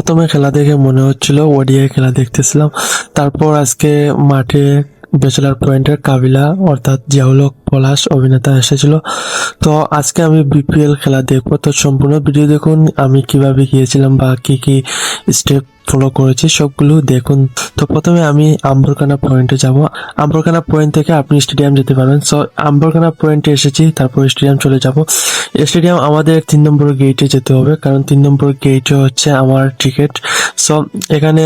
প্রথমে খেলা দেখে মনে হচ্ছিল ওডিআই খেলা দেখতেছিলাম। তারপর আজকে মাঠে ব্যাচেলার পয়েন্টের কাবিলা অর্থাৎ জিয়াউলক পলাশ অভিনেতা এসেছিল। তো আজকে আমি বিপিএল খেলা দেখবো, তো সম্পূর্ণ ভিডিও দেখুন আমি কিভাবে গিয়েছিলাম বা কি কি স্টেপ ফলো করেছি সবগুলো দেখুন। তো প্রথমে আমি আম্বরখানা পয়েন্টে যাব। আম্বরখানা পয়েন্ট থেকে আপনি স্টেডিয়াম যেতে পারবেন। সো আম্বরখানা পয়েন্টে এসেছি, তারপর স্টেডিয়াম চলে যাব। স্টেডিয়াম আমাদের 3 নম্বর গেটে যেতে হবে, কারণ 3 নম্বর গেটে হচ্ছে আমার টিকিট। সো এখানে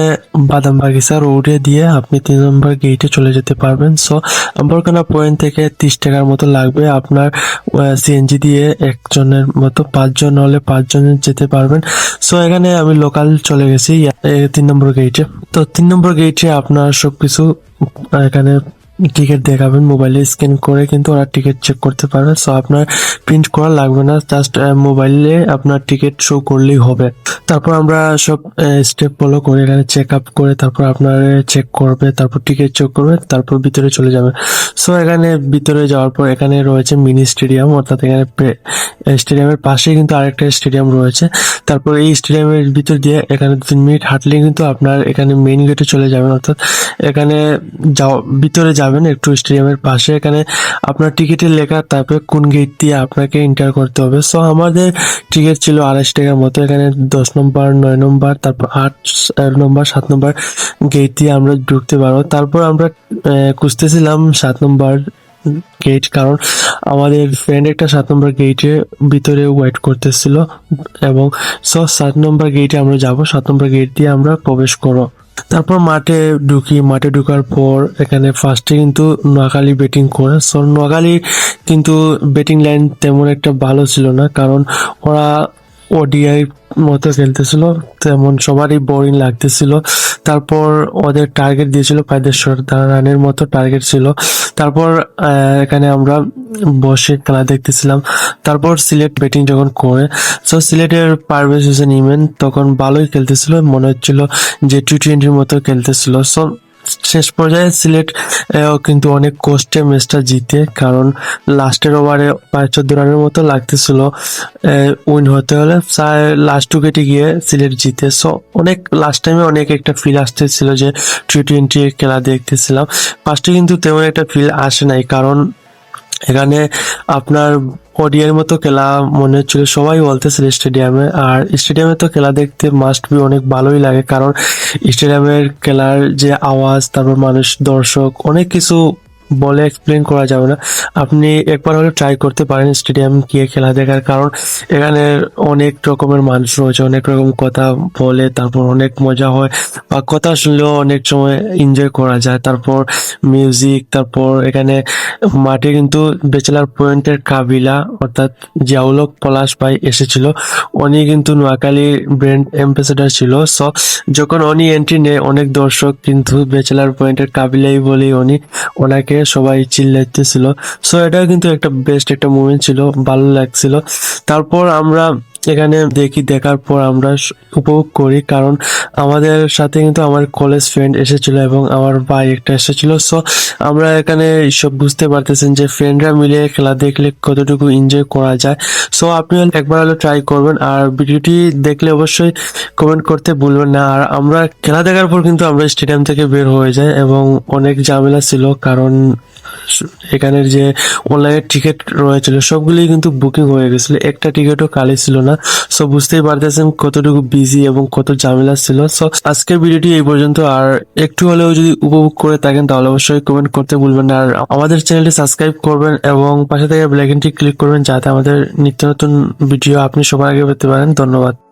বাদাম বাগিচা রোডে দিয়ে আপনি 3 নম্বর গেটে চলে যেতে পারবেন। সো আম্বরখানা পয়েন্ট থেকে 30 টাকার মতো লাগবে আপনার। সিএনজি দিয়ে একজনের মতো 5 জন হলে 5 জন যেতে পারবেন। সো এখানে আমি লোকাল চলে গেছি 3 নম্বর গেটে। তো 3 নম্বর গেটে আপনার সবকিছু এখানে টিকিট দেখাবেন, মোবাইলে স্ক্যান করে কিন্তু ওরা টিকিট চেক করতে পারবে। সো আপনার প্রিন্ট করা লাগবে না, জাস্ট মোবাইলে আপনার টিকিট শো করলেই হবে। তারপর আমরা সব স্টেপ ফলো করে এখানে চেক আপ করে তারপর আপনার চেক করবে, তারপর টিকিট চেক করবে, তারপর ভিতরে চলে যাবে। সো এখানে ভিতরে যাওয়ার পর এখানে রয়েছে মিনি স্টেডিয়াম, অর্থাৎ এখানে স্টেডিয়ামের পাশে কিন্তু আরেকটা স্টেডিয়াম রয়েছে। তারপর এই স্টেডিয়ামের ভিতর দিয়ে এখানে 2 মিনিট হাঁটলে কিন্তু আপনার এখানে মেইন গেটে চলে যাবেন, অর্থাৎ এখানে ভিতরে যাবেন একটু স্টেডিয়ামের পাশে। এখানে আপনার টিকিটের লেখা, তারপরে কোন গেট দিয়ে আপনাকে এন্টার করতে হবে। সো আমাদের টিকিট ছিল 28 টাকার মতো। এখানে 10 নম্বর, 9 নম্বর, তারপর 8 নম্বর, 7 নম্বর গেট দিয়ে আমরা ঢুকতে পারবো। তারপর আমরা খুঁজতেছিলাম 7 নম্বর গেট, কারণ আমাদের ফ্রেন্ড একটা 7 নম্বর গেটে ভিতরে ওয়েট করতেছিল এবং 7 নম্বর গেটে আমরা যাব। 7 নম্বর গেট দিয়ে আমরা প্রবেশ করব। তারপর মাঠে ঢুকি। মাঠে ঢুকার পর এখানে ফার্স্টে কিন্তু নোয়াখালী ব্যাটিং করে। সো নোয়াখালী কিন্তু ব্যাটিং লাইন তেমন একটা ভালো ছিল না, কারণ ওরা ওডিআই মতো খেলতেছিল, তেমন সবারই বোরিং লাগতেছিল। তারপর ওদের টার্গেট দিয়েছিল 550 রানের মতো টার্গেট ছিল। তারপর এখানে আমরা বসে খেলা দেখতেছিলাম। তারপর সিলেট ব্যাটিং যখন করে, সো সিলেটের পারভেজ হোসেন ইমন তখন ভালোই খেলতেছিল, মনে হচ্ছিল যে টি20 মতো খেলতেছিল। সো শেষ পর্যায়ে সিলেট কিন্তু অনেক কষ্টে ম্যাচটা জিতে, কারণ লাস্টের ওভারে 14 রানের মতো লাগতেছিল উইন হতে হলে। লাস্ট উইকেটে গিয়ে সিলেট জিতে। সো অনেক লাস্ট টাইমে অনেক একটা ফিল আসতেছিল যে টি20 খেলা দেখতেছিলাম। ফার্স্টে কিন্তু তেমন একটা ফিল আসে নাই, কারণ এখানে আপনার ওডিআইয়ের মতো খেলা মনে হচ্ছিল, সবাই বলতেছিল স্টেডিয়ামে। আর স্টেডিয়ামে তো খেলা দেখতে মাস্ট বি অনেক ভালোই লাগে, কারণ স্টেডিয়ামের খেলার যে আওয়াজ, তারপর মানুষ, দর্শক, অনেক কিছু বলে এক্সপ্লেন করা যাবে না। আপনি একবার হলে ট্রাই করতে পারেন স্টেডিয়াম গিয়ে খেলা দেখার, কারণ এখানে অনেক রকমের মানুষ রয়েছে, অনেক রকম কথা বলে, তারপর অনেক মজা হয় বা কথা শুনলেও অনেক সময় এনজয় করা যায়। তারপর মিউজিক, তারপর এখানে মাঠে কিন্তু ব্যাচেলার পয়েন্টের কাবিলা অর্থাৎ জিয়াউলক পলাশ ভাই এসেছিল। উনি কিন্তু নোয়াখালী ব্র্যান্ড অ্যাম্বাসেডর ছিল। সো যখন উনি এন্ট্রি নেয় অনেক দর্শক কিন্তু ব্যাচেলার পয়েন্টের কাবিলাই বলেই ওনাকে সবাই চিল্লাইতেছিল। সো এটা কিন্তু একটা বেস্ট একটা মুভমেন্ট ছিল, ভালো লাগছিল। তারপর আমরা এখানে দেখার পর আমরা উপভোগ করি, কারণ আমাদের সাথে কিন্তু আমার কলেজ ফ্রেন্ড এসেছিল এবং আমার ভাই একটা এসেছিল। সো আমরা এখানে সব বুঝতে পারতেছেন যে ফ্রেন্ডরা মিলে খেলা দেখলে কতটুকু এনজয় করা যায়। সো আপনি একবার হলে ট্রাই করবেন, আর ভিডিওটি দেখলে অবশ্যই কমেন্ট করতে ভুলবেন না। আর আমরা খেলা দেখার পর কিন্তু আমরা স্টেডিয়াম থেকে বের হয়ে যাই এবং অনেক ঝামেলা ছিল, কারণ এখানের যে অনলাইনে টিকিট রয়েছিল সবগুলি কিন্তু বুকিং হয়ে গেছিল, একটা টিকিটও খালি ছিল না। সো বুঝতেই পারতেছেন কতটুকু বিজি এবং কত ঝামেলা ছিল। সো আজকের ভিডিওটি এই পর্যন্ত। আর একটু হলেও যদি উপভোগ করে থাকেন তাহলে অবশ্যই কমেন্ট করতে ভুলবেন না। আর আমাদের চ্যানেলটি সাবস্ক্রাইব করবেন এবং পাশে থেকে বেল আইকনটি ক্লিক করবেন, যাতে আমাদের নিত্য নতুন ভিডিও আপনি সবার আগে পেতে পারেন। ধন্যবাদ।